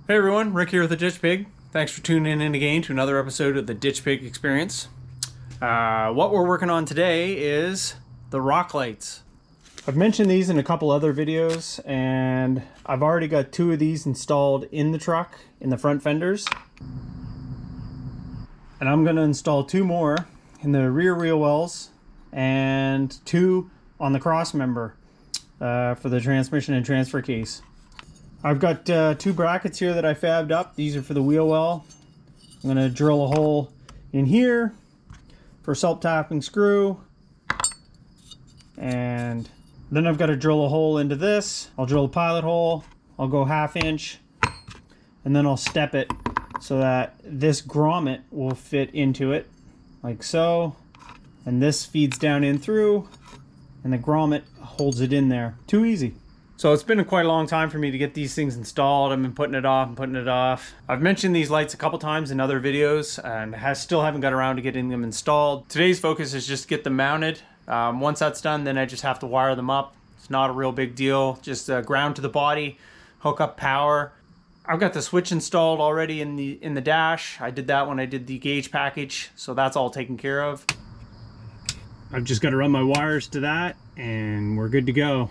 Hey everyone, Rick here with the Ditch Pig. Thanks for tuning in again to another episode of the Ditch Pig Experience. What we're working on today is the rock lights. I've mentioned these in a couple other videos, and I've already got 2 of these installed in the truck, in the front fenders. And I'm going to install 2 more in the rear wheel wells and 2 on the cross member for the transmission and transfer case. I've got 2 brackets here that I fabbed up. These are for the wheel well. I'm going to drill a hole in here for self-tapping screw. And then I've got to drill a hole into this. I'll drill a pilot hole. I'll go 1/2 inch. And then I'll step it so that this grommet will fit into it. Like so. And this feeds down in through. And the grommet holds it in there. Too easy. So it's been quite a long time for me to get these things installed. I've been putting it off and putting it off. I've mentioned these lights a couple times in other videos and still haven't got around to getting them installed. Today's focus is just to get them mounted. Once that's done, then I just have to wire them up. It's not a real big deal. Just ground to the body, hook up power. I've got the switch installed already in the dash. I did that when I did the gauge package, so that's all taken care of. I've just got to run my wires to that and we're good to go.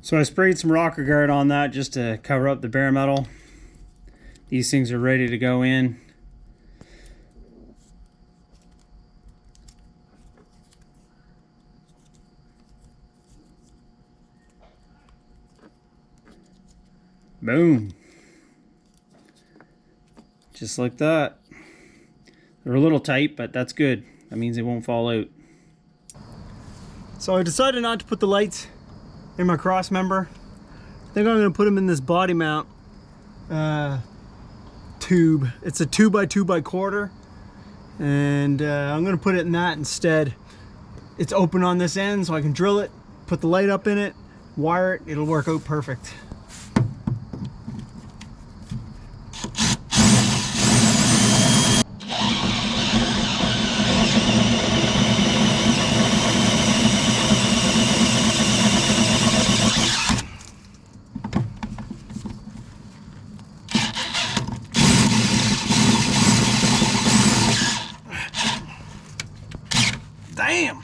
So I sprayed some rocker guard on that just to cover up the bare metal. These things are ready to go in. Boom. Just like that. They're a little tight, but that's good. That means they won't fall out. So I decided not to put the lights in my cross member. I think I'm going to put them in this body mount tube. It's a 2x2x1/4, and I'm going to put it in that instead. It's open on this end, so I can drill it, put the light up in it, wire it. It'll work out perfect. Damn!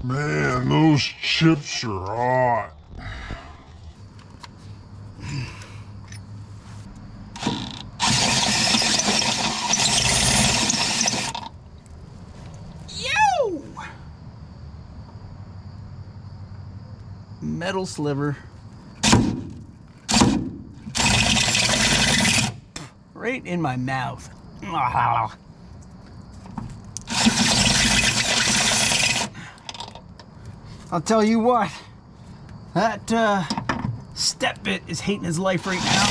Man, those chips are hot. Yo! Metal sliver. Right in my mouth. I'll tell you what, that step bit is hating his life right now.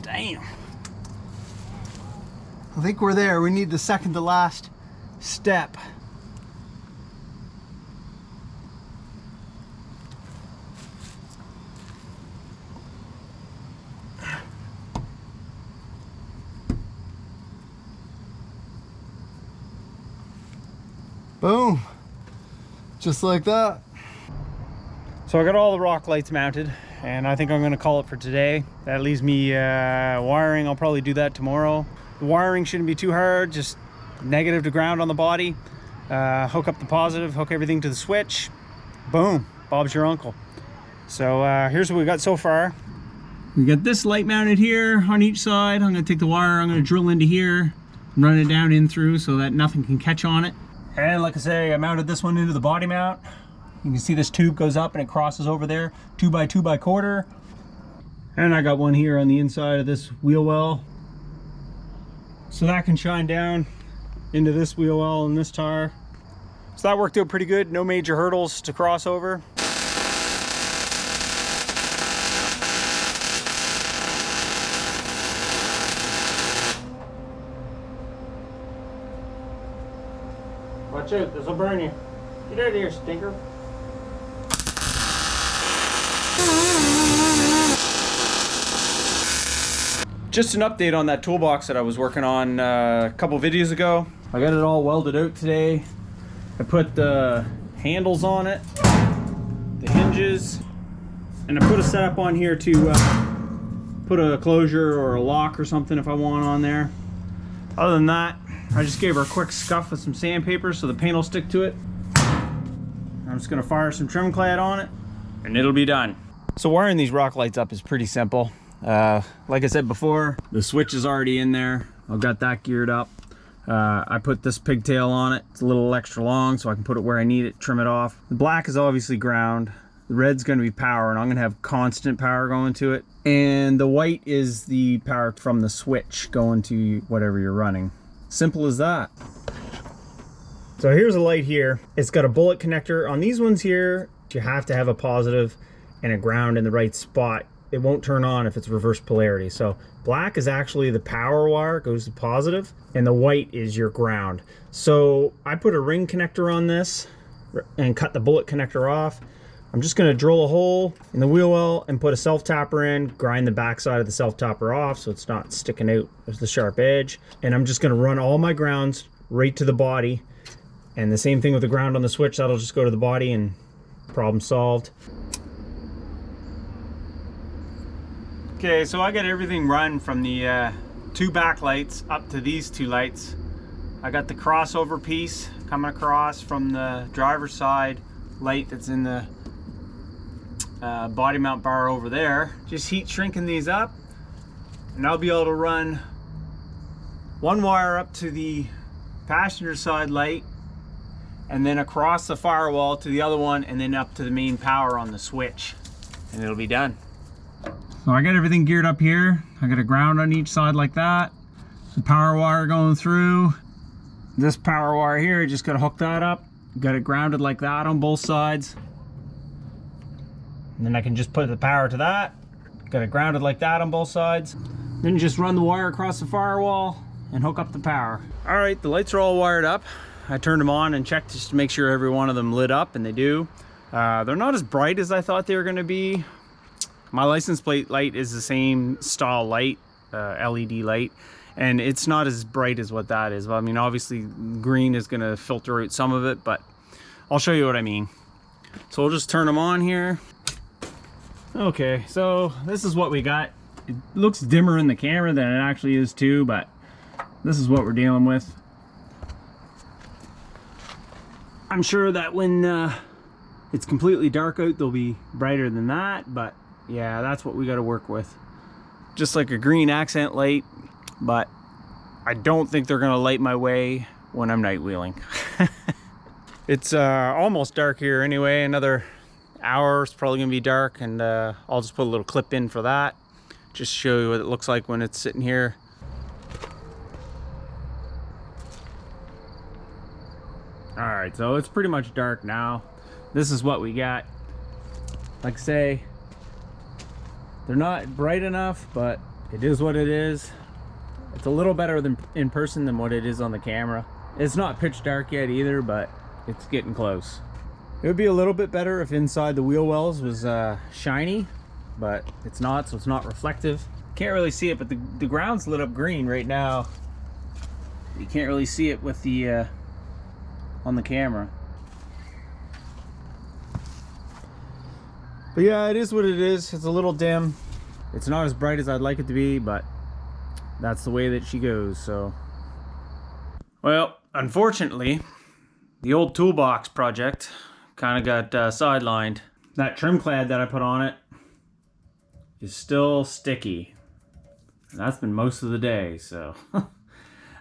Damn. I think we're there. We need the second to last step. Boom, just like that. So I got all the rock lights mounted, and I think I'm going to call it for today. That leaves me wiring. I'll probably do that tomorrow. The wiring shouldn't be too hard, just negative to ground on the body. Hook up the positive, hook everything to the switch. Boom, Bob's your uncle. So here's what we got so far. We got this light mounted here on each side. I'm going to take the wire, I'm going to drill into here, run it down in through so that nothing can catch on it. And like I say, I mounted this one into the body mount. You can see this tube goes up and it crosses over there, 2 by 2 by quarter. And I got one here on the inside of this wheel well. So that can shine down into this wheel well and this tire. So that worked out pretty good. No major hurdles to cross over. Watch out, this will burn you. Get out of here, stinker. Just an update on that toolbox that I was working on a couple videos ago. I got it all welded out today. I put the handles on it, the hinges, and I put a setup on here to put a closure or a lock or something if I want on there. Other than that, I just gave her a quick scuff with some sandpaper so the paint will stick to it. I'm just gonna fire some trim clad on it and it'll be done. So wiring these rock lights up is pretty simple. Like I said before, the switch is already in there. I've got that geared up. I put this pigtail on it. It's a little extra long so I can put it where I need it, trim it off. The black is obviously ground. The red's gonna be power, and I'm gonna have constant power going to it. And the white is the power from the switch going to whatever you're running. Simple as that. So here's a light here. It's got a bullet connector. On these ones here, you have to have a positive and a ground in the right spot. It won't turn on if it's reverse polarity. So black is actually the power wire, it goes to positive, and the white is your ground. So I put a ring connector on this and cut the bullet connector off. I'm just gonna drill a hole in the wheel well and put a self-tapper in, grind the backside of the self-tapper off so it's not sticking out as the sharp edge. And I'm just gonna run all my grounds right to the body. And the same thing with the ground on the switch, that'll just go to the body and problem solved. Okay, so I got everything run from the 2 back lights up to these 2 lights. I got the crossover piece coming across from the driver's side light that's in the body mount bar over there. Just heat shrinking these up, and I'll be able to run one wire up to the passenger side light, and then across the firewall to the other one, and then up to the main power on the switch, and it'll be done. So I got everything geared up here. I got a ground on each side like that. The power wire going through. This power wire here, just gotta hook that up. Got it grounded like that on both sides. And then I can just put the power to that. Got it grounded like that on both sides. Then you just run the wire across the firewall and hook up the power. All right, the lights are all wired up. I turned them on and checked just to make sure every one of them lit up, and they do. They're not as bright as I thought they were gonna be. My license plate light is the same style light, LED light, and it's not as bright as what that is. Well, I mean, obviously green is gonna filter out some of it, but I'll show you what I mean. So we'll just turn them on here. Okay, so this is what we got. It looks dimmer in the camera than it actually is too, but this is what we're dealing with. I'm sure that when it's completely dark out, they'll be brighter than that, but yeah, that's what we got to work with. Just like a green accent light, but I don't think they're gonna light my way when I'm night wheeling. It's almost dark here anyway. Another hour is probably gonna be dark, and I'll just put a little clip in for that. Just show you what it looks like when it's sitting here. All right, so it's pretty much dark now. This is what we got. Like I say, they're not bright enough, but it is what it is. It's a little better than in person than what it is on the camera. It's not pitch dark yet either, but it's getting close. It would be a little bit better if inside the wheel wells was shiny, but it's not, so it's not reflective. Can't really see it, but the ground's lit up green right now. You can't really see it with the on the camera. But yeah, it is what it is. It's a little dim. It's not as bright as I'd like it to be, but that's the way that she goes, so. Well, unfortunately, the old toolbox project kind of got sidelined. That trim clad that I put on it is still sticky. And that's been most of the day, so.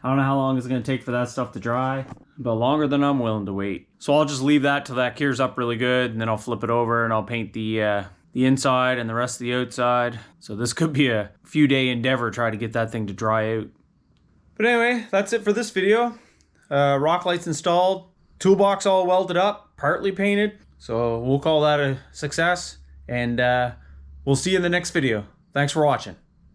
I don't know how long it's going to take for that stuff to dry, but longer than I'm willing to wait. So I'll just leave that till that cures up really good, and then I'll flip it over and I'll paint the inside and the rest of the outside. So this could be a few day endeavor, try to get that thing to dry out. But anyway, that's it for this video. Rock lights installed, toolbox all welded up, partly painted. So we'll call that a success, and we'll see you in the next video. Thanks for watching.